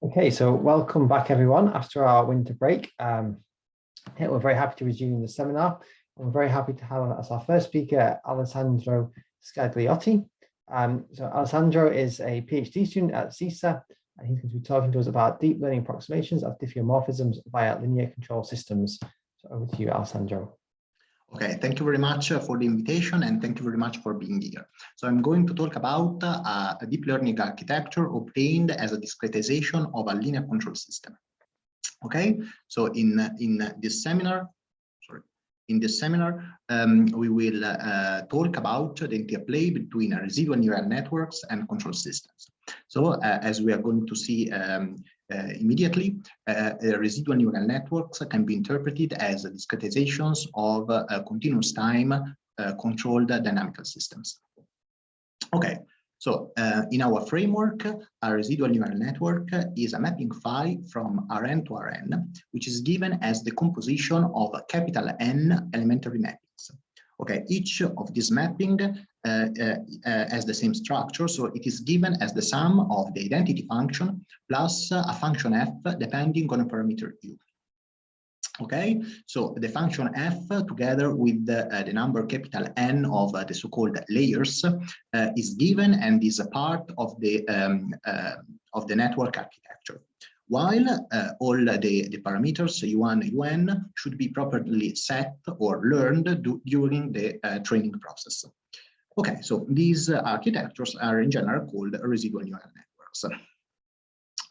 Okay, so welcome back everyone after our winter break. We're very happy to resume the seminar. We're very happy to have as our first speaker, Alessandro Scagliotti. So Alessandro is a PhD student at CISA, and he's going to be talking to us about deep learning approximations of diffeomorphisms via linear control systems. So over to you, Alessandro. Okay, thank you very much for the invitation, and thank you very much for being here. So I'm going to talk about a deep learning architecture obtained as a discretization of a linear control system. Okay, so in this seminar, we will talk about the interplay between residual neural networks and control systems. So as we are going to see immediately, residual neural networks can be interpreted as discretizations of continuous time controlled dynamical systems. Okay, so in our framework, a residual neural network is a mapping phi from Rn to Rn, which is given as the composition of capital N elementary mappings. Okay, each of these mapping has the same structure, so it is given as the sum of the identity function plus a function f depending on a parameter u. Okay, so the function f together with the number capital N of the so-called layers is given and is a part of the network architecture. While all the parameters u1, un should be properly set or learned during the training process. Okay, so these architectures are in general called residual neural networks.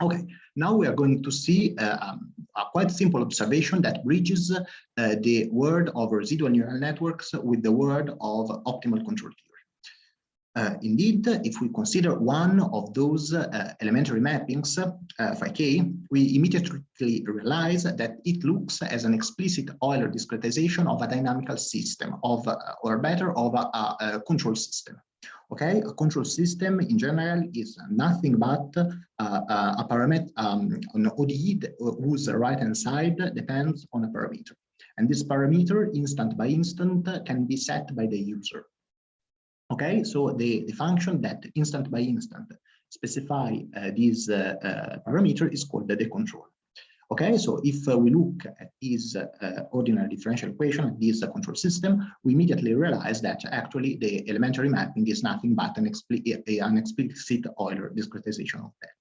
Okay, now we are going to see a quite simple observation that bridges the word of residual neural networks with the word of optimal control theory. Indeed, if we consider one of those elementary mappings, phi k, we immediately realize that it looks as an explicit Euler discretization of a dynamical system, or better, of a control system. Okay, a control system in general is nothing but a parameter, an ODE whose right-hand side depends on a parameter. And this parameter, instant by instant, can be set by the user. Okay, so the function that instant by instant specify this parameter is called the control. Okay, so if we look at this ordinary differential equation, this control system, we immediately realize that actually the elementary mapping is nothing but an explicit Euler discretization of that.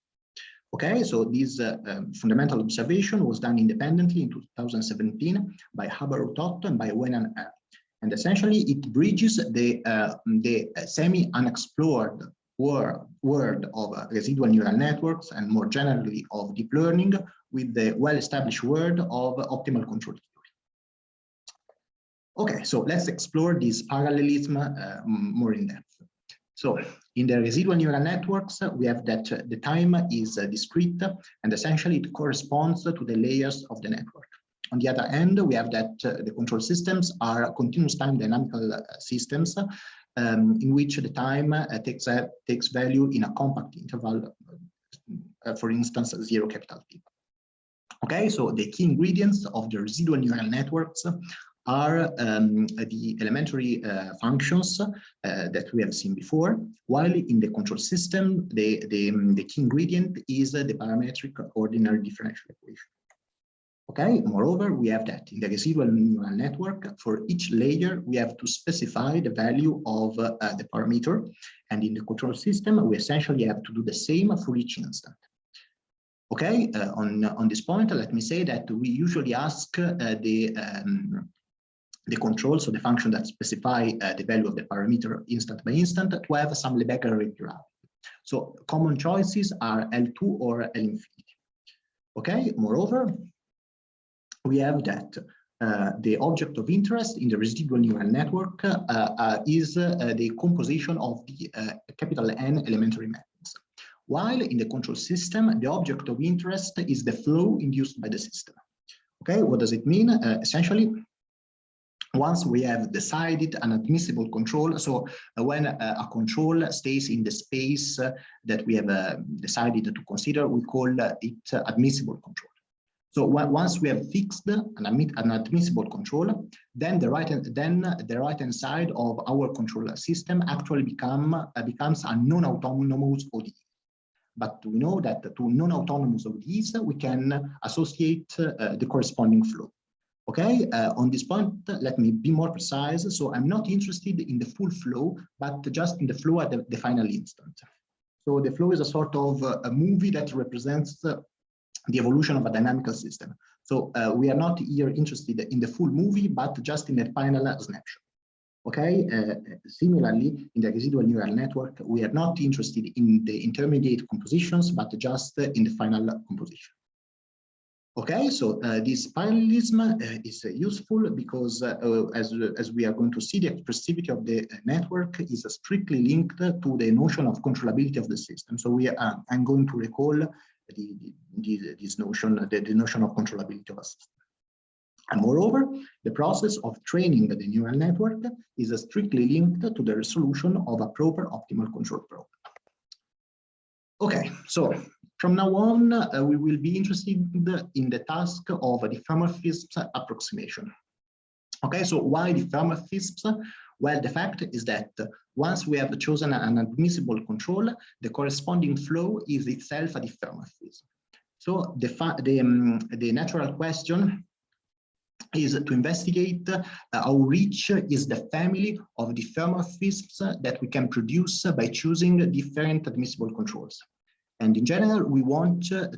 Okay, so this fundamental observation was done independently in 2017 by Haber-Utot and by Wen and Er. And essentially, it bridges the semi-unexplored world of residual neural networks and more generally of deep learning with the well-established world of optimal control theory. Okay, so let's explore this parallelism more in depth. So in the residual neural networks, we have that the time is discrete, and essentially it corresponds to the layers of the network. On the other hand, we have that the control systems are continuous time dynamical systems in which the time takes value in a compact interval, for instance, 0 capital T. Okay, so the key ingredients of the residual neural networks are the elementary functions that we have seen before, while in the control system, the key ingredient is the parametric ordinary differential equation. Okay, moreover, we have that in the residual neural network, for each layer, we have to specify the value of the parameter. And in the control system, we essentially have to do the same for each instant. Okay, on this point, let me say that we usually ask the control, so the function that specify the value of the parameter instant by instant, to have some Lebesgue regularity. So common choices are L2 or L infinity. Okay, moreover, we have that the object of interest in the residual neural network is the composition of the capital N elementary mappings. While in the control system, the object of interest is the flow induced by the system. Okay, what does it mean? Essentially, once we have decided an admissible control, so when a control stays in the space that we have decided to consider, we call it admissible control. So once we have fixed an admissible control, then the right-hand side of our control system actually becomes a non-autonomous ODE. but we know that to non-autonomous ODEs, we can associate the corresponding flow. Okay, on this point, let me be more precise. So I'm not interested in the full flow, but just in the flow at the final instant. So the flow is a sort of a movie that represents the evolution of a dynamical system. So we are not here interested in the full movie, but just in the final snapshot. Okay, similarly, in the residual neural network, we are not interested in the intermediate compositions, but just in the final composition. Okay, so this parallelism is useful because as we are going to see, the expressivity of the network is strictly linked to the notion of controllability of the system. So I'm going to recall this notion, the notion of controllability of a system. And moreover, the process of training the neural network is strictly linked to the resolution of a proper optimal control problem. Okay, so from now on, we will be interested in the task of a diffeomorphism approximation. Okay, so why diffeomorphisms? Well, the fact is that once we have chosen an admissible control, the corresponding flow is itself a diffeomorphism. So the natural question is to investigate how rich is the family of diffeomorphisms that we can produce by choosing different admissible controls. And in general, we want to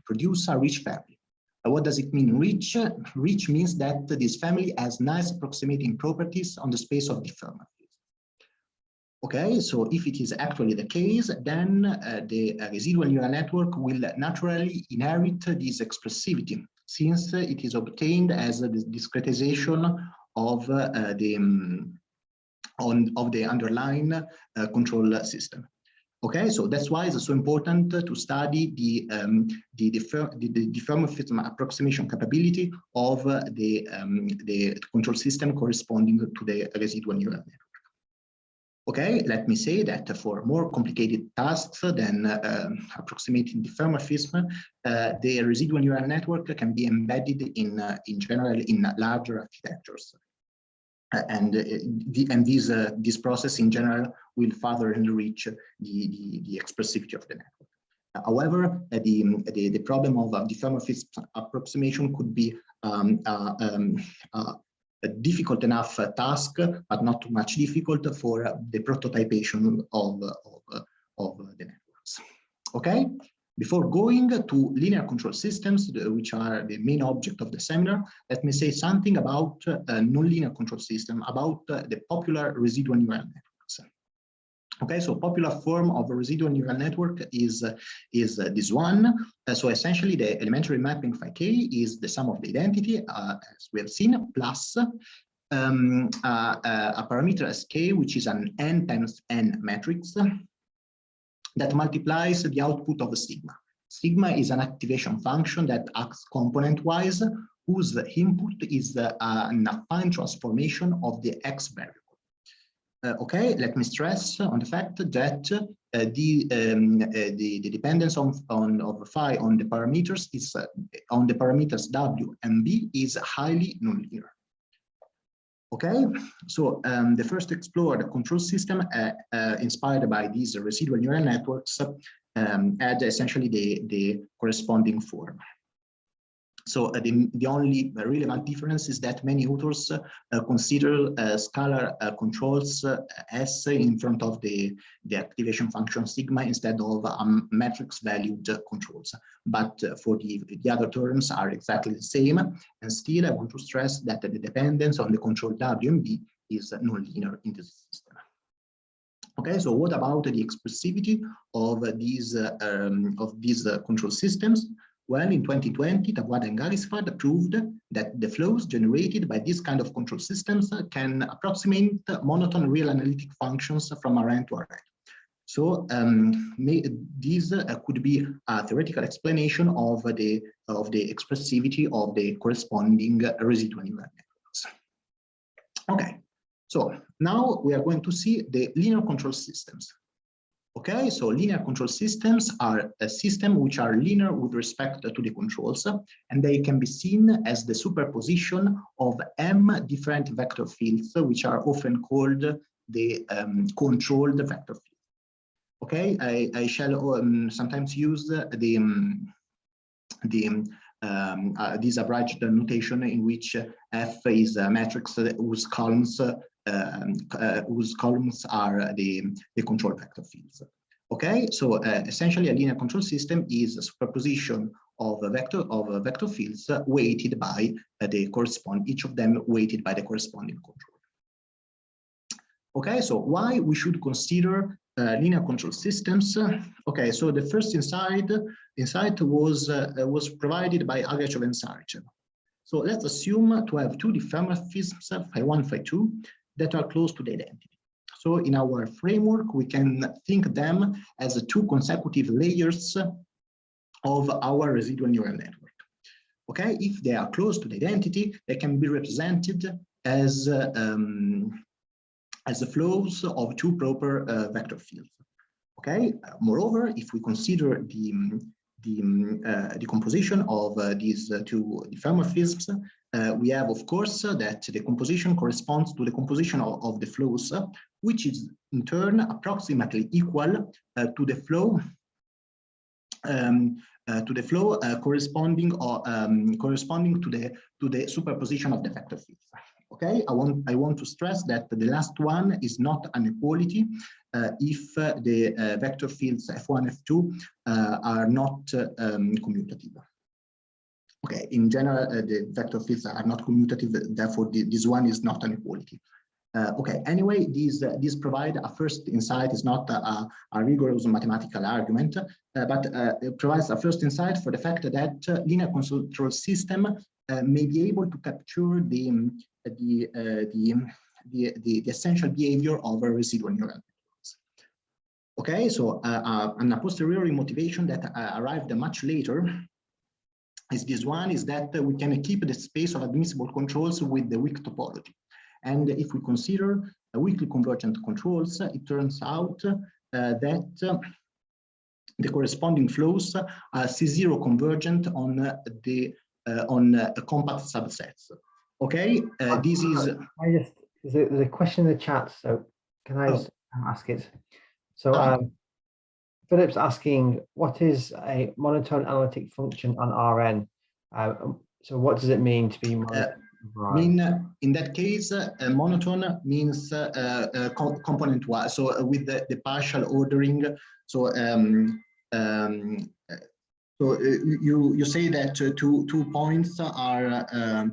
produce a rich family. What does it mean, rich? Rich means that this family has nice approximating properties on the space of diffeomorphisms. Okay, so if it is actually the case, then the residual neural network will naturally inherit this expressivity, since it is obtained as a discretization of the underlying control system. Okay, so that's why it's so important to study the diffeomorphism approximation capability of the control system corresponding to the residual neural network. Okay, let me say that for more complicated tasks than approximating diffeomorphism, the residual neural network can be embedded in general in larger architectures. And this process in general will further enrich the expressivity of the network. However, the problem of diffeomorphism approximation could be a difficult enough task, but not too much difficult for the prototypation of the networks. Okay. Before going to linear control systems, which are the main object of the seminar, let me say something about nonlinear control system, about the popular residual neural networks. Okay, so popular form of a residual neural network is this one. So essentially, the elementary mapping phi k is the sum of the identity, as we have seen, plus a parameter sk, which is an n times n matrix that multiplies the output of a sigma. Sigma is an activation function that acts component-wise, whose input is an affine transformation of the x variable. Okay, let me stress on the fact that the dependence of phi on the parameters is on the parameters w and b is highly nonlinear. Okay, so the first explored control system inspired by these residual neural networks had essentially the corresponding form. So the only relevant difference is that many authors consider scalar controls S in front of the activation function sigma instead of matrix valued controls. But for the other terms are exactly the same. And still, I want to stress that the dependence on the control W and B is nonlinear in this system. Okay, so what about the expressivity of these control systems? Well, in 2020, Tabuada and Garisford proved that the flows generated by this kind of control systems can approximate monotone real analytic functions from Rn to Rn. So this could be a theoretical explanation of the expressivity of the corresponding residual neural networks. Okay, so now we are going to see the linear control systems. Okay, so linear control systems are a system which are linear with respect to the controls, and they can be seen as the superposition of m different vector fields, which are often called the controlled vector fields. Okay, I shall sometimes use this abridged notation in which F is a matrix whose columns are the control vector fields. Okay, so essentially a linear control system is a superposition of vector fields weighted by each of them weighted by the corresponding control. Okay, so why we should consider linear control systems? Okay, so the first insight was provided by Agachov and Sarchev. So let's assume to have two diffeomorphisms, phi1, phi2, that are close to the identity. So in our framework, we can think them as two consecutive layers of our residual neural network. Okay, if they are close to the identity, they can be represented as the flows of two proper vector fields. Okay. Moreover, if we consider the composition of these two diffeomorphisms, we have, of course, that the composition corresponds to the composition of the flows, which is in turn approximately equal to the flow corresponding to the superposition of the vector fields. Okay, I want to stress that the last one is not an equality if the vector fields f1, f2 are not commutative. Okay, in general, the vector fields are not commutative, therefore this one is not an equality. Okay, anyway, these provide a first insight. Is not a rigorous mathematical argument, but it provides a first insight for the fact that linear control system may be able to capture the essential behavior of a residual neural networks. Okay, so an a posteriori motivation that arrived much later is this one, is that we can keep the space of admissible controls with the weak topology. And if we consider weakly convergent controls, it turns out that the corresponding flows are C0 convergent on compact subsets. Okay, this is. There's a question in the chat, so can I just ask it? So Philip's asking, what is a monotone analytic function on Rn? So what does it mean to be monotone? In that case, monotone means component one. So with the partial ordering, so you say that two points are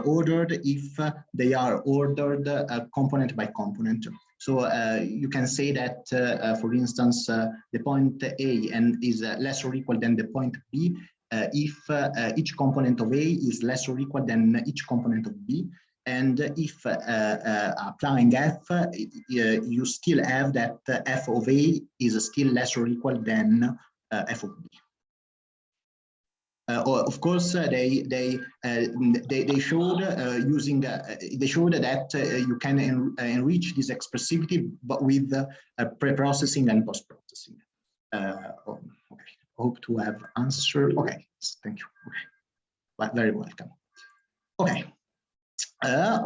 ordered if they are ordered component by component. So you can say that, for instance, the point A is less or equal than the point B if each component of A is less or equal than each component of B. And if applying F, you still have that F of A is still less or equal than F of B. Of course, they showed that you can enrich this expressivity, but with pre-processing and post-processing. Okay, hope to have answered. Okay, thank you. Okay, very welcome. Okay. I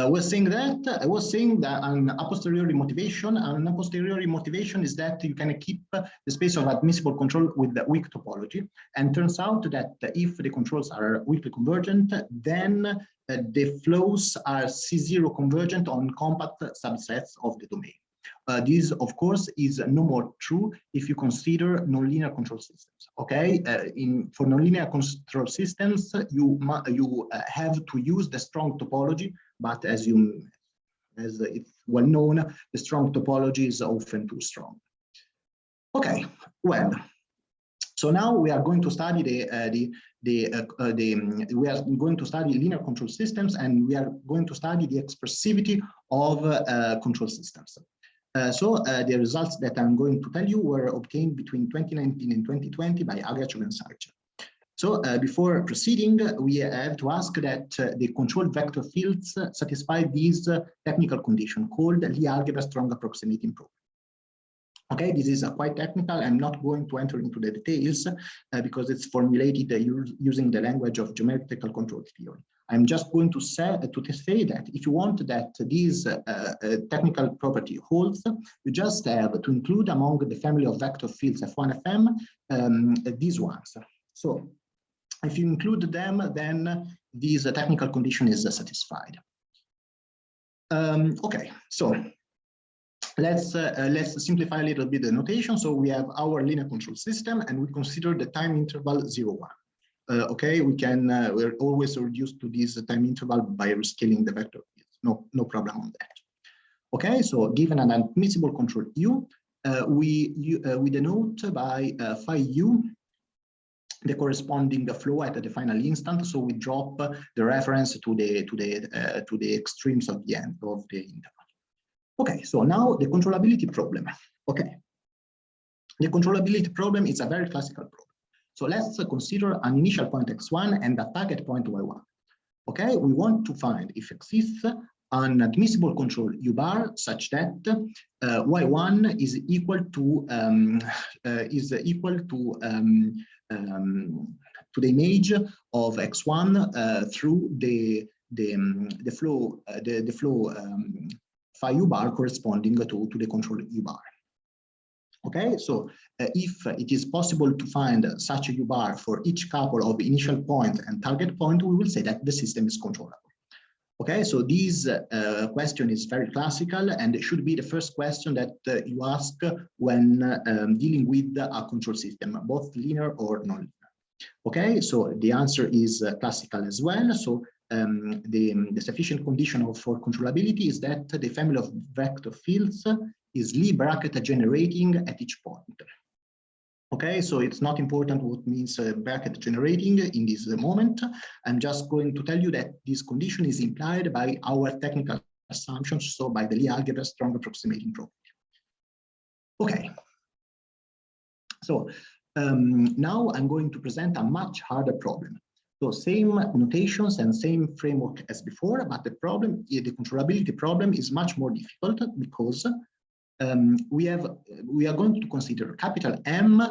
was saying that an a posteriori motivation is that you can keep the space of admissible control with the weak topology, and turns out that if the controls are weakly convergent, then the flows are C0 convergent on compact subsets of the domain. This, of course, is no more true if you consider nonlinear control systems. Okay, for nonlinear control systems, you have to use the strong topology, but as it's well known, the strong topology is often too strong. Okay, well, so now we are going to study linear control systems, and we are going to study the expressivity of control systems. So the results that I'm going to tell you were obtained between 2019 and 2020 by Agachov and Sarchev. So before proceeding, we have to ask that the control vector fields satisfy these technical condition called Lie algebra strong approximating problem. Okay, this is quite technical. I'm not going to enter into the details because it's formulated using the language of geometrical control theory. I'm just going to say that if you want that this technical property holds, you just have to include among the family of vector fields F1, Fm these ones. So if you include them, then this technical condition is satisfied. Okay, so let's simplify a little bit the notation. So we have our linear control system, and we consider the time interval 0, 1. Okay, we're always reduced to this time interval by rescaling the vector fields. No problem on that. Okay, so given an admissible control U, we denote by phi U the corresponding flow at the final instant. So we drop the reference to the extremes of the end of the interval. Okay, so now the controllability problem. Okay, the controllability problem is a very classical problem. So let's consider an initial point x1 and a target point y1. Okay, we want to find if exists an admissible control u bar such that y1 is equal to the image of x1 through the flow phi u bar corresponding to the control u bar. Okay, so if it is possible to find such a u bar for each couple of initial point and target point, we will say that the system is controllable. Okay, so this question is very classical, and it should be the first question that you ask when dealing with a control system, both linear or nonlinear. Okay, so the answer is classical as well. So the sufficient condition for controllability is that the family of vector fields is Lie bracket generating at each point. Okay, so it's not important what means bracket generating in this moment. I'm just going to tell you that this condition is implied by our technical assumptions, so by the Lie algebra strong approximating property. Okay, so now I'm going to present a much harder problem. So same notations and same framework as before, but the problem, the controllability problem, is much more difficult because we are going to consider capital M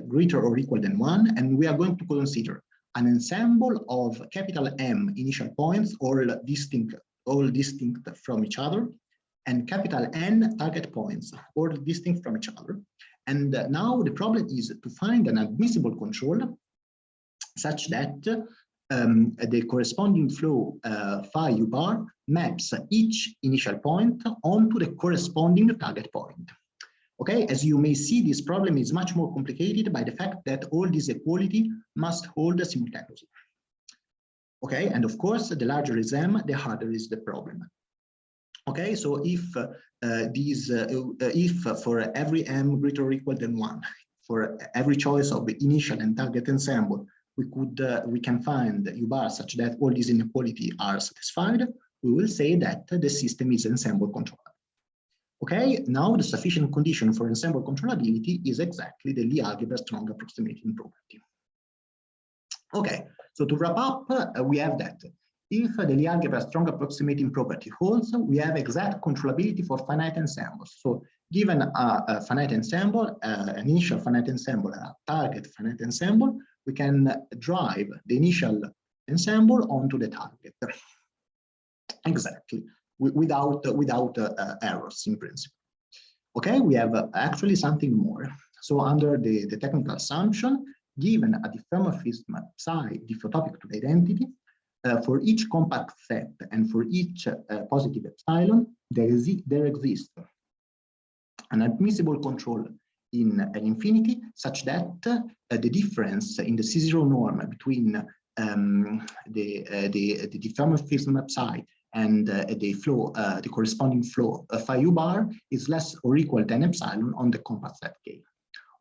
greater or equal than 1, and we are going to consider an ensemble of capital M initial points, all distinct from each other, and capital N target points, all distinct from each other. And now the problem is to find an admissible control such that the corresponding flow phi u bar maps each initial point onto the corresponding target point. Okay, as you may see, this problem is much more complicated by the fact that all this equality must hold simultaneously. Okay, and of course, the larger is M, the harder is the problem. Okay, so if for every M greater or equal than 1, for every choice of the initial and target ensemble, we can find u bar such that all these inequality are satisfied, we will say that the system is ensemble controllable. Okay, now the sufficient condition for ensemble controllability is exactly the Lie algebra strong approximating property. Okay, so to wrap up, we have that if the Lie algebra strong approximating property holds, we have exact controllability for finite ensembles. So given a finite ensemble, an initial finite ensemble, a target finite ensemble, we can drive the initial ensemble onto the target. Exactly, without errors in principle. Okay, we have actually something more. So under the technical assumption, given a diffeomorphism psi diffeotopic to the identity, for each compact set and for each positive epsilon, there exists an admissible control in an infinity such that the difference in the C0 norm between the diffeomorphism psi and the corresponding flow phi u bar is less or equal than epsilon on the compact set K.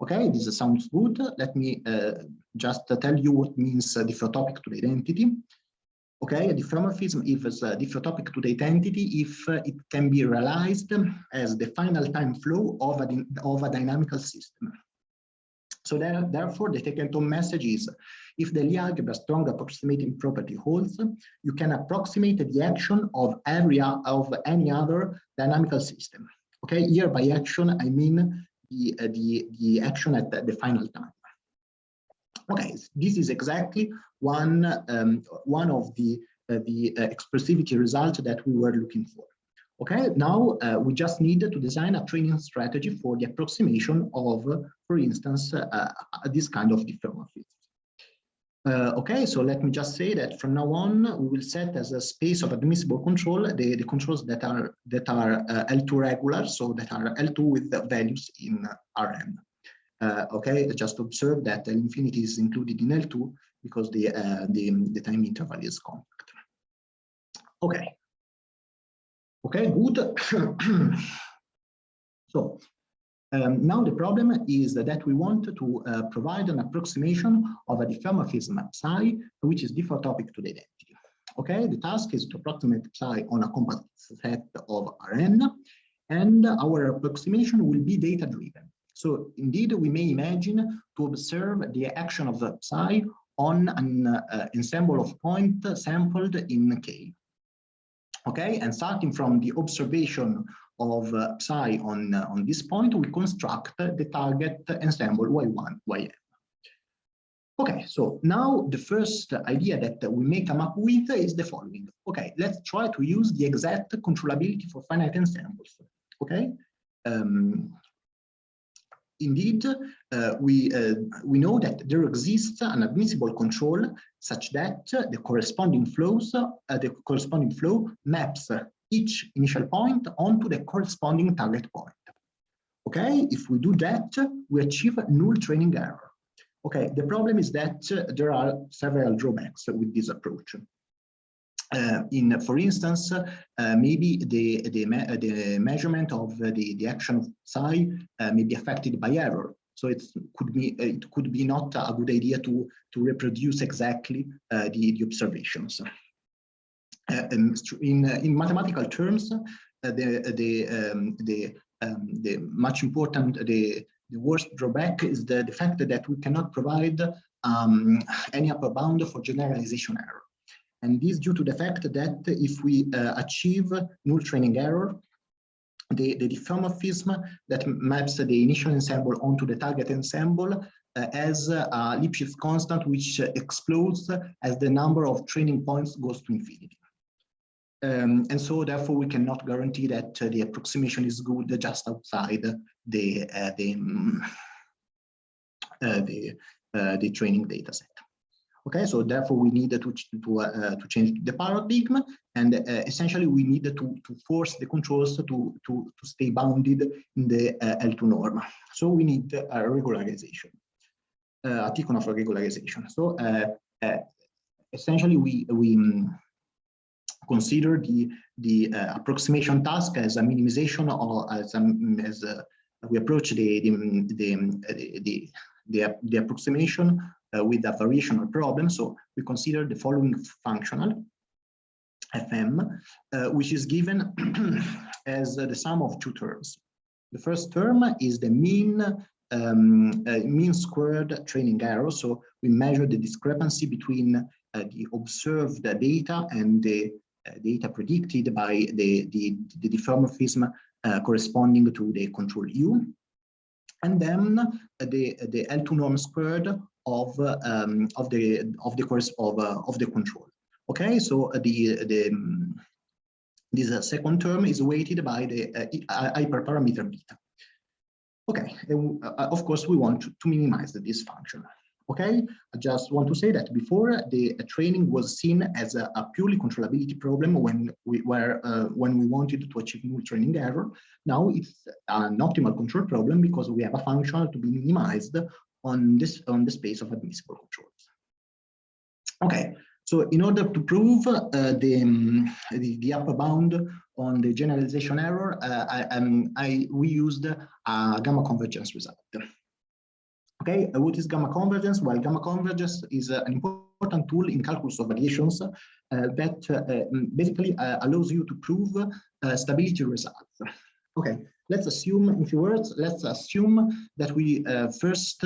Okay, this sounds good. Let me just tell you what means diffeotopic to the identity. Okay, a diffeomorphism is diffeotopic to the identity if it can be realized as the final time flow of a dynamical system. So therefore, the take-home message is, if the Lie algebra strong approximating property holds, you can approximate the action of any other dynamical system. Okay, here by action I mean the action at the final time. Okay, this is exactly one of the expressivity results that we were looking for. Okay, now we just need to design a training strategy for the approximation of, for instance, this kind of diffeomorphism. Okay, so let me just say that from now on, we will set as a space of admissible control the controls that are L2 regular, so that are L2 with the values in Rn. Okay, just observe that L infinity is included in L2 because the time interval is compact. Okay. Okay, good. So now the problem is that we want to provide an approximation of a diffeomorphism psi, which is diffeotopic to the identity. Okay, the task is to approximate psi on a compact set of Rn, and our approximation will be data-driven. So indeed, we may imagine to observe the action of the psi on an ensemble of points sampled in K. Okay, and starting from the observation of psi on this point, we construct the target ensemble y1, yn. Okay, so now the first idea that we may come up with is the following. Okay, let's try to use the exact controllability for finite ensembles. Okay. Indeed, we know that there exists an admissible control such that the corresponding flow maps each initial point onto the corresponding target point. Okay, if we do that, we achieve null training error. Okay, the problem is that there are several drawbacks with this approach. For instance, maybe the measurement of the action of psi may be affected by error. So it could be not a good idea to reproduce exactly the observations. In mathematical terms, the much important, the worst drawback is the fact that we cannot provide any upper bound for generalization error. And this due to the fact that if we achieve null training error, the diffeomorphism that maps the initial ensemble onto the target ensemble has a Lipschitz constant which explodes as the number of training points goes to infinity. And so therefore we cannot guarantee that the approximation is good just outside the training data set. Okay, so therefore we need to change the paradigm, and essentially we need to force the controls to stay bounded in the L2 norm. So we need a regularization, a Tikhonov regularization. So essentially we consider the approximation task as a minimization, or as we approach the approximation with a variational problem. So we consider the following functional Fm, which is given as the sum of two terms. The first term is the mean squared training error. So we measure the discrepancy between the observed data and the data predicted by the diffeomorphism corresponding to the control U, and then the L2 norm squared of the control. Okay, so this second term is weighted by the hyperparameter beta. Okay, and, of course we want to minimize this function. Okay, I just want to say that before the training was seen as a purely controllability problem when we wanted to achieve null training error. Now it's an optimal control problem because we have a function to be minimized on the space of admissible controls. Okay, so in order to prove the upper bound on the generalization error, we used a gamma convergence result. Okay, what is gamma convergence? Well, gamma convergence is an important tool in calculus of variations that basically allows you to prove stability results. Okay, let's assume, in few words, let's assume that we first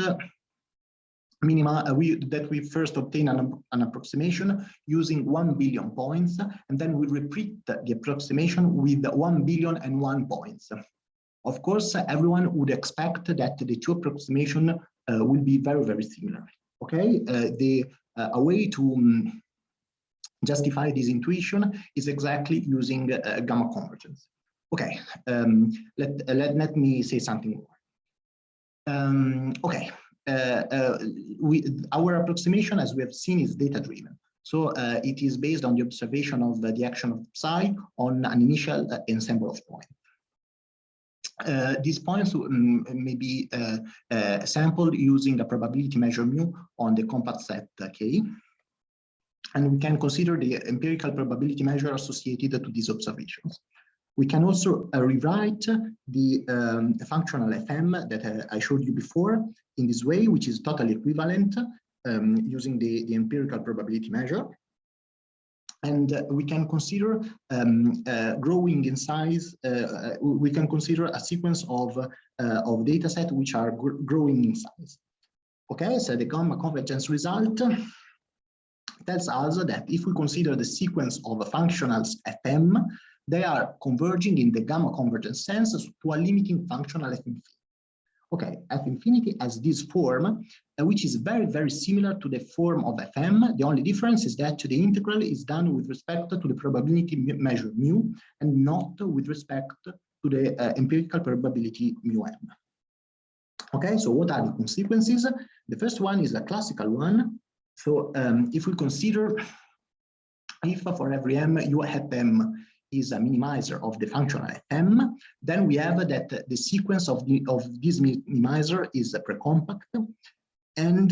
obtain an approximation using 1 billion points, and then we repeat the approximation with 1,000,000,001 points. Of course, everyone would expect that the two approximations will be very, very similar. Okay, a way to justify this intuition is exactly using gamma convergence. Okay, let me say something more. Okay, our approximation, as we have seen, is data-driven. So it is based on the observation of the action of psi on an initial ensemble of points. These points may be sampled using a probability measure mu on the compact set K. And we can consider the empirical probability measure associated to these observations. We can also rewrite the functional FM that I showed you before in this way, which is totally equivalent using the empirical probability measure. And we can consider growing in size. We can consider a sequence of data set which are growing in size. Okay, so the gamma convergence result tells us that if we consider the sequence of functionals FM, they are converging in the gamma convergence sense to a limiting functional F infinity. Okay, F infinity has this form, which is very, very similar to the form of FM. The only difference is that the integral is done with respect to the probability measure mu and not with respect to the empirical probability mu m. Okay, so what are the consequences? The first one is a classical one. So if we consider if for every m u hat m is a minimizer of the functional FM, then we have that the sequence of this minimizer is precompact, and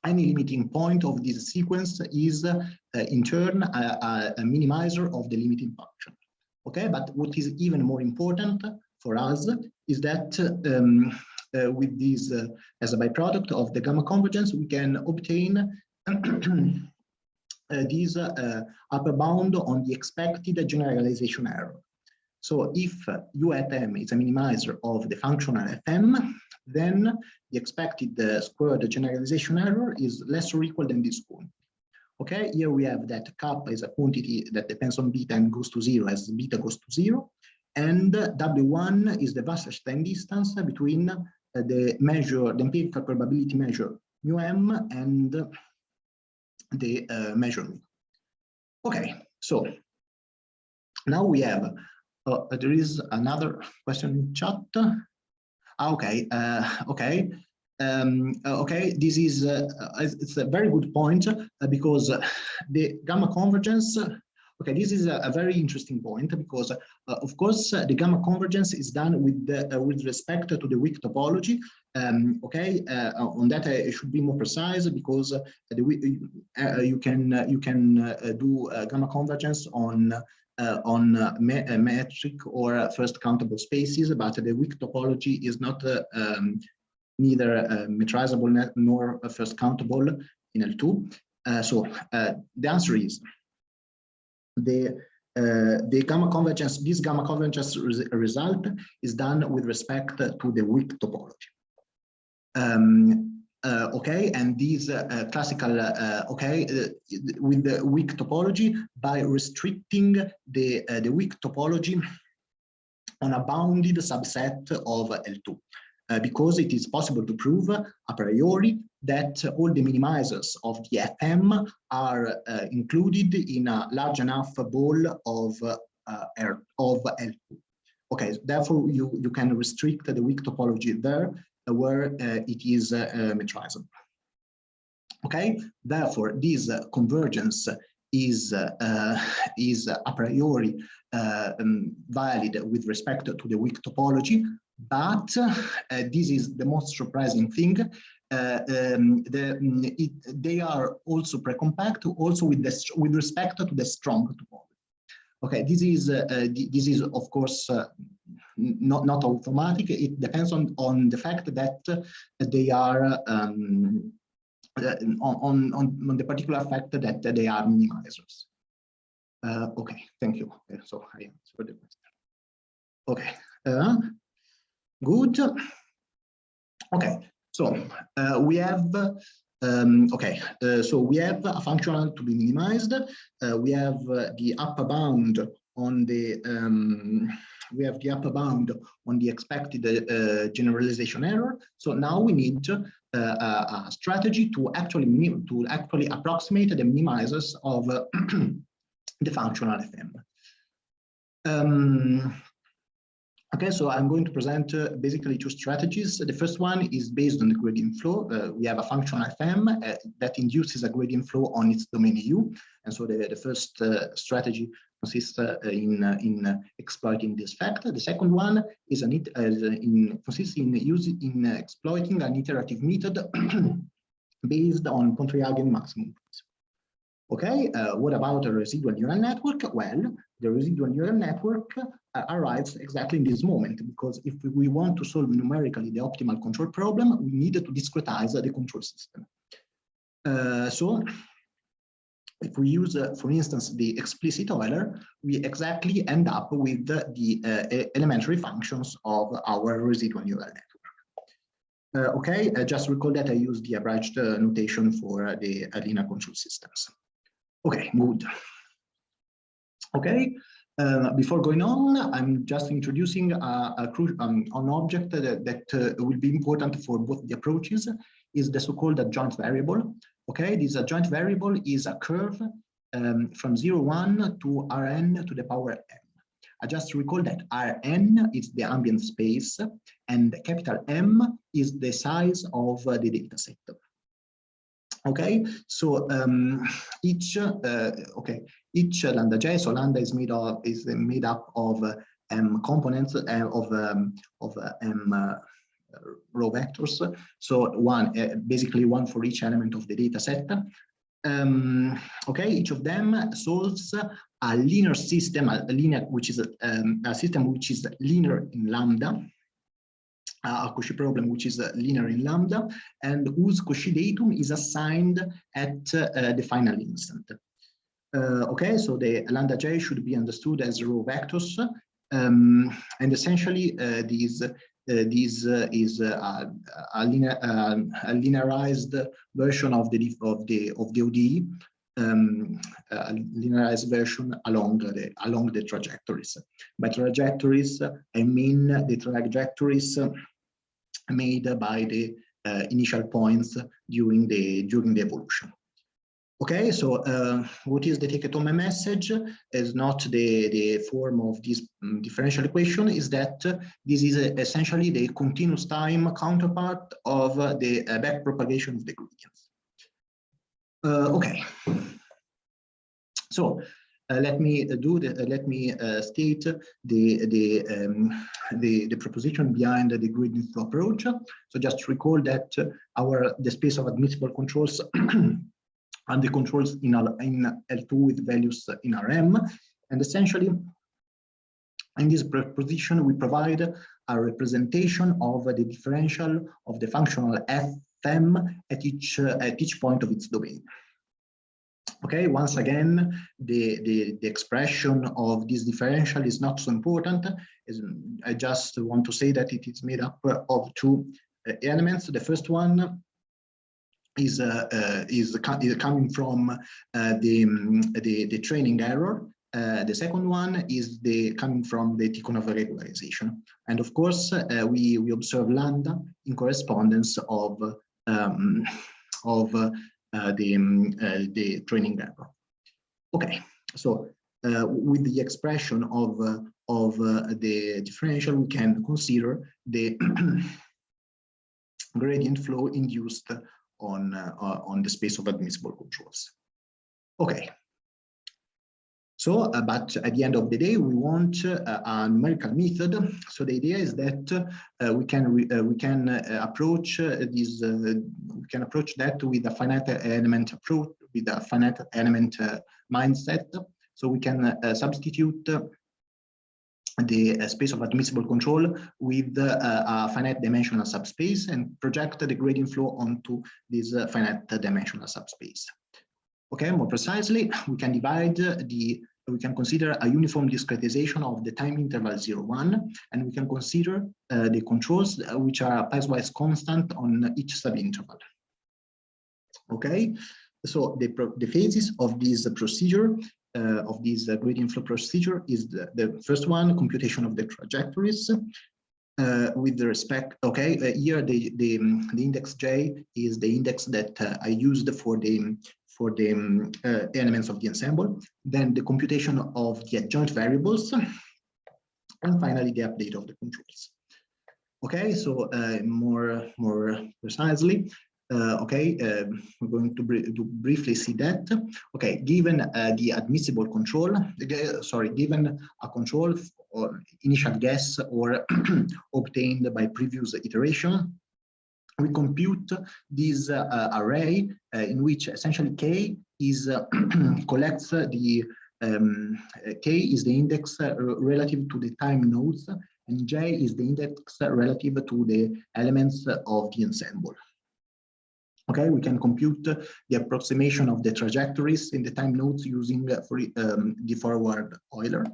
any limiting point of this sequence is in turn a minimizer of the limiting function. Okay, but what is even more important for us is that with this as a byproduct of the gamma convergence, we can obtain this upper bound on the expected generalization error. So if U at M is a minimizer of the functional FM, then the expected squared generalization error is less or equal than this quantity. Okay, here we have that kappa is a quantity that depends on beta and goes to 0 as beta goes to 0. And W1 is the Wasserstein time distance between the empirical probability measure mu m and the measure mu. Okay, so now we have, there is another question in chat. Okay, okay. Okay, this is it's a very good point because the gamma convergence. Okay, this is a very interesting point because, of course, the gamma convergence is done with respect to the weak topology. Okay, on that I should be more precise because you can do gamma convergence on metric or first countable spaces, but the weak topology is not neither metrizable nor first countable in L2. So the answer is the gamma convergence. This gamma convergence result is done with respect to the weak topology. Okay, and these classical okay with the weak topology by restricting the weak topology on a bounded subset of L2. Because it is possible to prove a priori that all the minimizers of the FM are included in a large enough ball of L2. Okay, therefore you can restrict the weak topology there where it is metrizable. Okay, therefore this convergence is a priori valid with respect to the weak topology. But this is the most surprising thing. They are also precompact, also with respect to the strong topology. Okay, this is of course not automatic. It depends on the fact that they are on the particular fact that they are minimizers. Okay, thank you. So I answered the question. Okay. Good. Okay, so we have so we have a function to be minimized. We have the upper bound on the upper bound on the expected generalization error. So now we need a strategy to actually approximate the minimizers of the functional FM. Okay, so I'm going to present basically two strategies. The first one is based on the gradient flow. We have a functional FM that induces a gradient flow on its domain U. And so the first strategy consists in exploiting this fact. The second one is consists in exploiting an iterative method based on Pontryagin Maximum Principle. Okay, what about a residual neural network? Well, the residual neural network arrives exactly in this moment, because if we want to solve numerically the optimal control problem, we need to discretize the control system. So if we use, for instance, the explicit Euler, we exactly end up with the elementary functions of our residual neural network. Okay, just recall that I use the abridged notation for the linear control systems. Okay, good. Okay, before going on, I'm just introducing an object that will be important for both the approaches, is the so-called adjoint variable. Okay, this adjoint variable is a curve from 0, 1 to Rn to the power n. I just recall that Rn is the ambient space and capital M is the size of the data set. Okay, so each lambda j, so lambda is made up of m components of m row vectors. So basically one for each element of the data set. Okay, each of them solves a linear system, a system which is linear in lambda. A Cauchy problem which is linear in lambda, and whose Cauchy datum is assigned at the final instant. Okay, so the lambda j should be understood as row vectors, and essentially this is a linearized version of the ODE, a linearized version along the trajectories. By trajectories, I mean the trajectories made by the initial points during the evolution. Okay, so what is the take-home message? Is not the form of this differential equation, is that this is essentially the continuous time counterpart of the backpropagation of the gradients. Okay, so let me state the proposition behind the gradient flow approach. So just recall that the space of admissible controls and the controls in L2 with values in Rm, and essentially in this proposition we provide a representation of the differential of the functional Fm at each point of its domain. Okay, once again, the expression of this differential is not so important. I just want to say that it is made up of two elements. The first one is coming from the training error. The second one is coming from the Tikhonov regularization. And of course, we observe lambda in correspondence of the training error. Okay, so with the expression of the differential, we can consider the gradient flow induced on the space of admissible controls. Okay. So, but at the end of the day, we want a numerical method. So the idea is that we can approach this. We can approach that with a finite element approach, with a finite element mindset. So we can substitute the space of admissible control with a finite dimensional subspace and project the gradient flow onto this finite dimensional subspace. Okay, more precisely, we can we can consider a uniform discretization of the time interval 0, 1, and we can consider the controls which are piecewise constant on each subinterval. Okay, so the phases of this procedure gradient flow procedure is the first one, computation of the trajectories. With the respect, here the index J is the index that I used for the elements of the ensemble. Then the computation of the adjoint variables, and finally the update of the controls. Okay, so more precisely, we're going to briefly see that. Okay, given the admissible control, given a control or initial guess or obtained by previous iteration, we compute this array in which essentially K is collects the K is the index relative to the time nodes, and J is the index relative to the elements of the ensemble. Okay, we can compute the approximation of the trajectories in the time nodes using the forward Euler.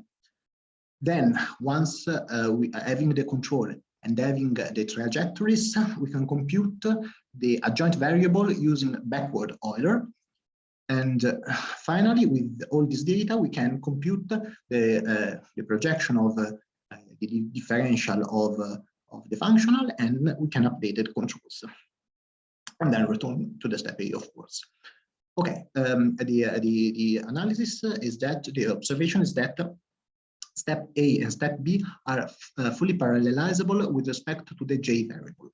Then, once having the control and having the trajectories, we can compute the adjoint variable using backward Euler. And finally, with all this data, we can compute the projection of the differential of the functional, and we can update the controls. And then return to the step A, of course. Okay, the analysis is that, the observation is that step A and step B are fully parallelizable with respect to the J variable.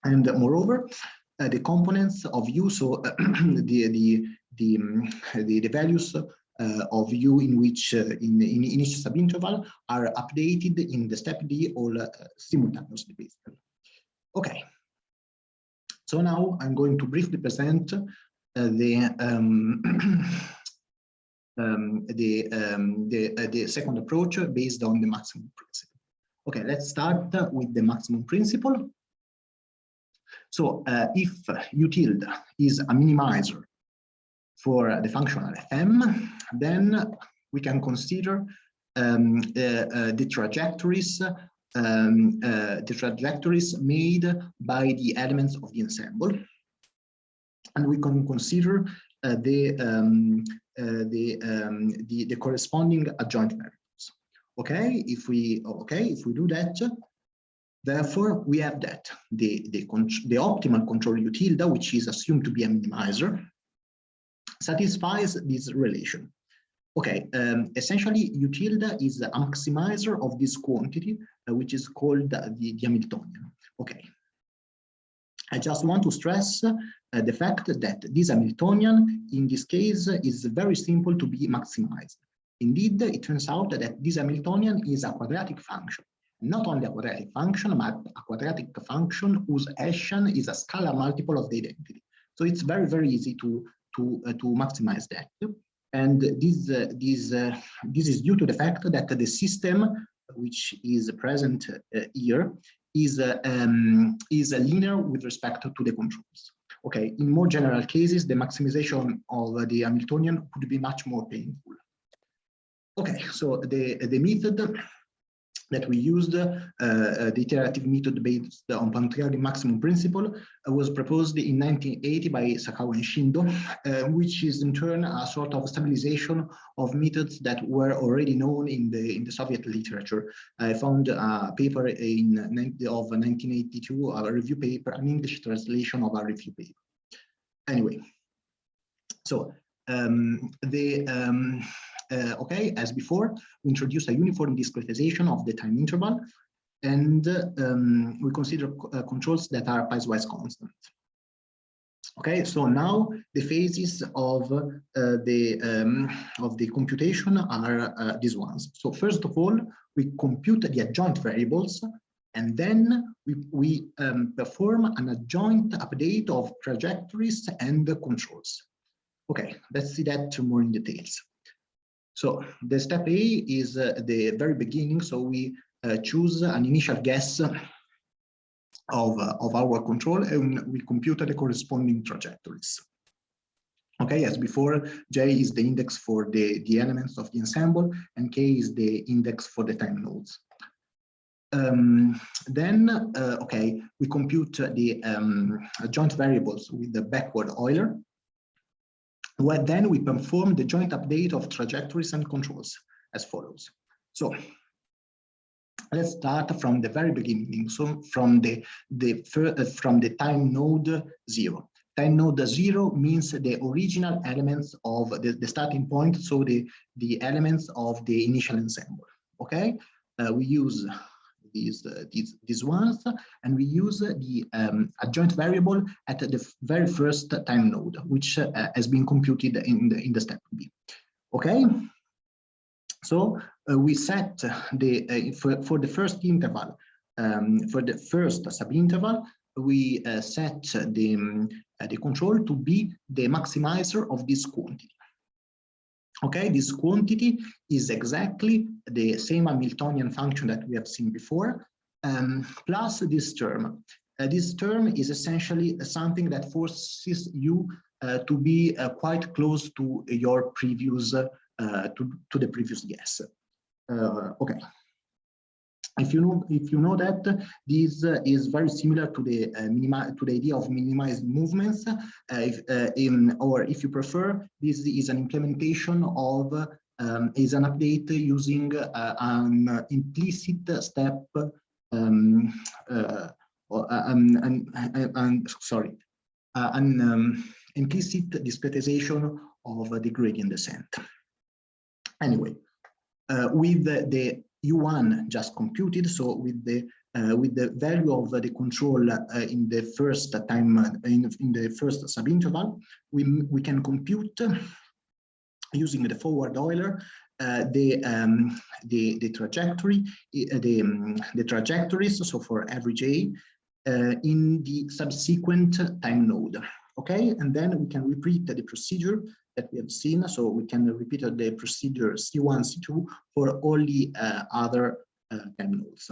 And moreover, the components of U, so the values of U in which in each subinterval are updated in the step D all simultaneously, basically. Okay. So now I'm going to briefly present the second approach based on the maximum principle. Okay, let's start with the maximum principle. So if U tilde is a minimizer for the functional Fm, then we can consider the trajectories made by the elements of the ensemble, and we can consider the corresponding adjoint variables. Okay, if we do that, therefore we have that the optimal control U tilde, which is assumed to be a minimizer, satisfies this relation. Okay, essentially U tilde is a maximizer of this quantity, which is called the Hamiltonian. Okay, I just want to stress the fact that this Hamiltonian in this case is very simple to be maximized. Indeed, it turns out that this Hamiltonian is a quadratic function. Not only a quadratic function, but a quadratic function whose Hessian is a scalar multiple of the identity. So it's very, very easy to maximize that. And this is due to the fact that the system which is present here is linear with respect to the controls. Okay, in more general cases, the maximization of the Hamiltonian could be much more painful. Okay, so the method that we used, the iterative method based on Pontryagin Maximum Principle, was proposed in 1980 by Sakao and Shindo, which is in turn a sort of stabilization of methods that were already known in the Soviet literature. I found a paper of 1982, a review paper, an English translation of a review paper. Anyway, so okay, as before, we introduce a uniform discretization of the time interval, and we consider controls that are piecewise constant. Okay, so now the phases of the computation are these ones. So first of all, we compute the adjoint variables, and then we perform an adjoint update of trajectories and controls. Okay, let's see that more in details. So the step A is the very beginning. So we choose an initial guess of our control, and we compute the corresponding trajectories. Okay, as before, J is the index for the elements of the ensemble, and K is the index for the time nodes. Then, okay, we compute the adjoint variables with the backward Euler. Well, then we perform the joint update of trajectories and controls as follows. So let's start from the very beginning. So from the time node 0. Time node 0 means the original elements of the starting point, so the elements of the initial ensemble. Okay, we use these ones, and we use the adjoint variable at the very first time node, which has been computed in the step B. Okay, so we set the for the first interval, for the first subinterval, we set the control to be the maximizer of this quantity. Okay, this quantity is exactly the same Hamiltonian function that we have seen before, plus this term. This term is essentially something that forces you to be quite close to your previous to the previous guess. Okay. If you know that this is very similar to the idea of minimized movements, or if you prefer, this is an implementation of is an update using an implicit step implicit discretization of the gradient descent. Anyway, with the U1 just computed, so with the value of the control in the first time in the first subinterval, we can compute using the forward Euler the trajectory the trajectories, so for every j in the subsequent time node. Okay, and then we can repeat the procedure that we have seen. So we can repeat the procedure C1, C2 for all the other time nodes.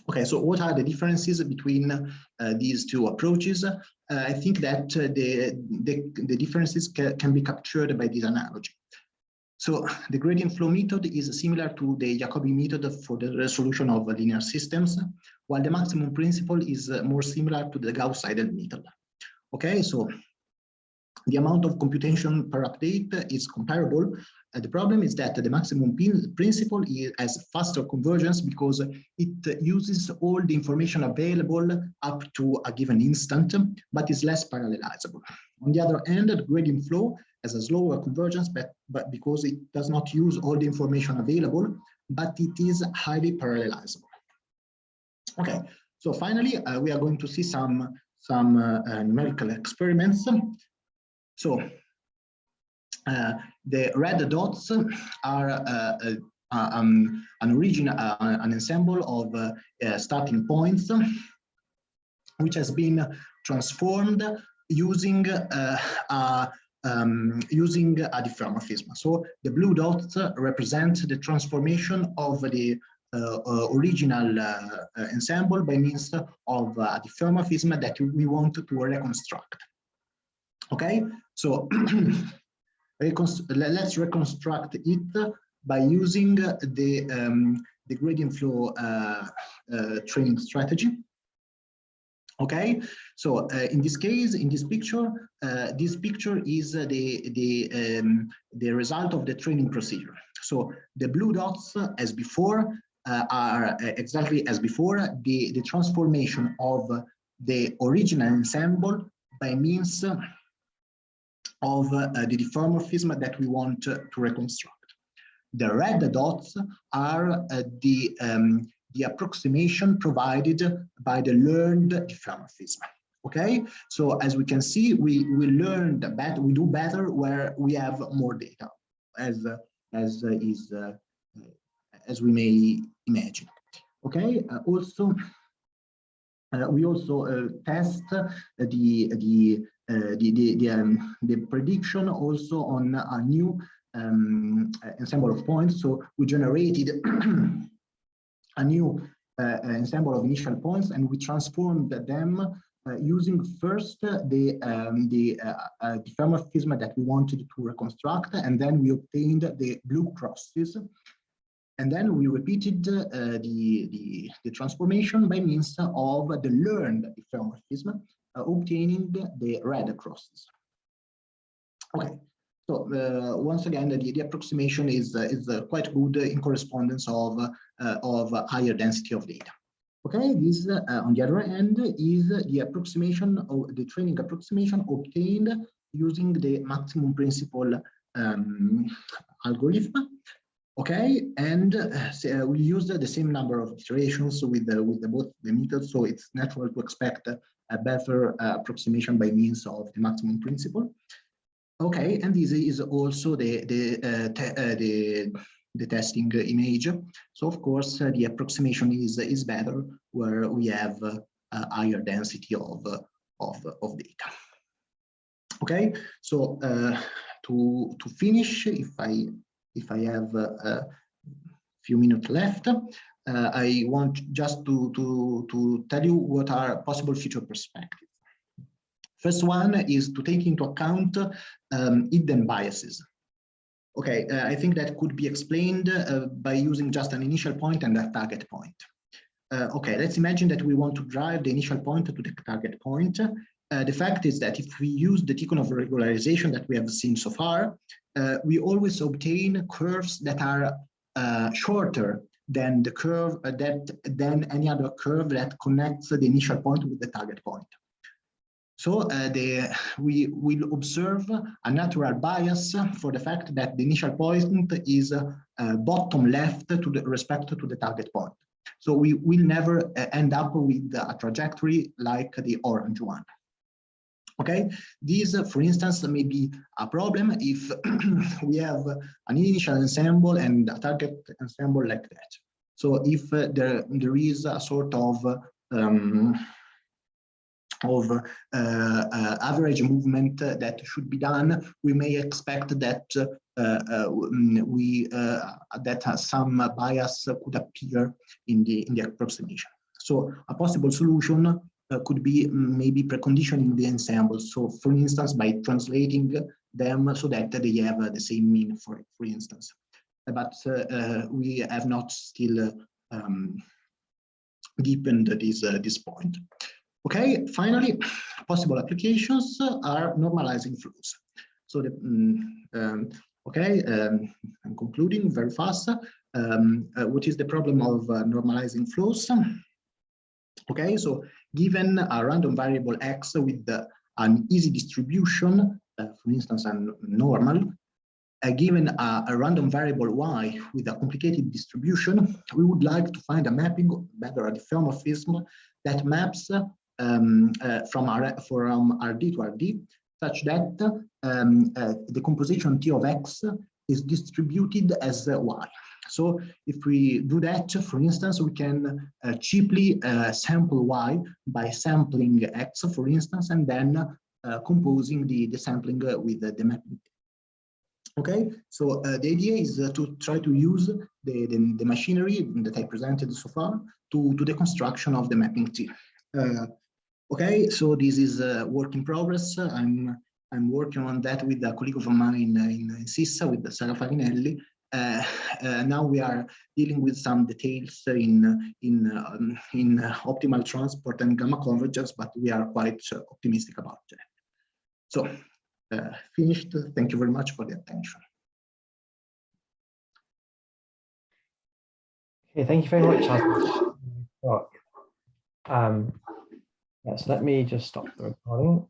Okay, so what are the differences between these two approaches? I think that the differences can be captured by this analogy. So the gradient flow method is similar to the Jacobi method for the resolution of linear systems, while the maximum principle is more similar to the Gauss-Seidel method. Okay, so the amount of computation per update is comparable. The problem is that the maximum principle has faster convergence because it uses all the information available up to a given instant, but is less parallelizable. On the other hand, the gradient flow has a slower convergence, but because it does not use all the information available, but it is highly parallelizable. Okay, so finally, we are going to see some numerical experiments. So the red dots are an ensemble of starting points, which has been transformed using a diffeomorphism. So the blue dots represent the transformation of the original ensemble by means of a diffeomorphism that we want to reconstruct. Okay, so let's reconstruct it by using the gradient flow training strategy. Okay, so in this case, in this picture is the result of the training procedure. So the blue dots, as before, are exactly as before the transformation of the original ensemble by means of the diffeomorphism that we want to reconstruct. The red dots are the approximation provided by the learned diffeomorphism. Okay, so as we can see, we learn that we do better where we have more data, as we may imagine. Okay, also we also test the prediction also on a new ensemble of points. So we generated a new ensemble of initial points, and we transformed them using first the diffeomorphism that we wanted to reconstruct, and then we obtained the blue crosses, and then we repeated the transformation by means of the learned diffeomorphism, obtaining the red crosses. Okay, so once again, the approximation is quite good in correspondence of higher density of data. Okay, this on the other hand is the approximation of the training approximation obtained using the maximum principle algorithm. Okay, and we used the same number of iterations with both the methods, so it's natural to expect a better approximation by means of the maximum principle. Okay, and this is also the testing image. So of course, the approximation is better where we have a higher density of data. Okay, so to finish, if I have a few minutes left, I want just to tell you what are possible future perspectives. First one is to take into account hidden biases. Okay, I think that could be explained by using just an initial point and a target point. Okay, let's imagine that we want to drive the initial point to the target point. The fact is that if we use the Tikhonov regularization that we have seen so far, we always obtain curves that are shorter than the curve than any other curve that connects the initial point with the target point. So we will observe a natural bias for the fact that the initial point is bottom left to the respect to the target point. So we will never end up with a trajectory like the orange one. Okay, this, for instance, may be a problem if we have an initial ensemble and a target ensemble like that. So if there is a sort of average movement that should be done, we may expect that that some bias could appear in the approximation. So a possible solution could be maybe preconditioning the ensembles. So for instance, by translating them so that they have the same mean, for instance. But we have not still deepened this point. Okay, finally, possible applications are normalizing flows. So I'm concluding very fast. What is the problem of normalizing flows? Okay, so given a random variable x with an easy distribution, for instance, a normal, given a random variable y with a complicated distribution, we would like to find a mapping, better a diffeomorphism that maps from Rd to Rd, such that the composition T of x is distributed as y. So if we do that, for instance, we can cheaply sample y by sampling x, for instance, and then composing the sampling with the mapping. Okay, so the idea is to try to use the machinery that I presented so far to the construction of the mapping T. Okay, so this is a work in progress. I'm working on that with a colleague of mine in Sissa, with Sara Farinelli. Now we are dealing with some details in optimal transport and gamma convergence, but we are quite optimistic about that. So finished. Thank you very much for the attention. Okay, thank you very much. Yeah, so let me just stop the recording.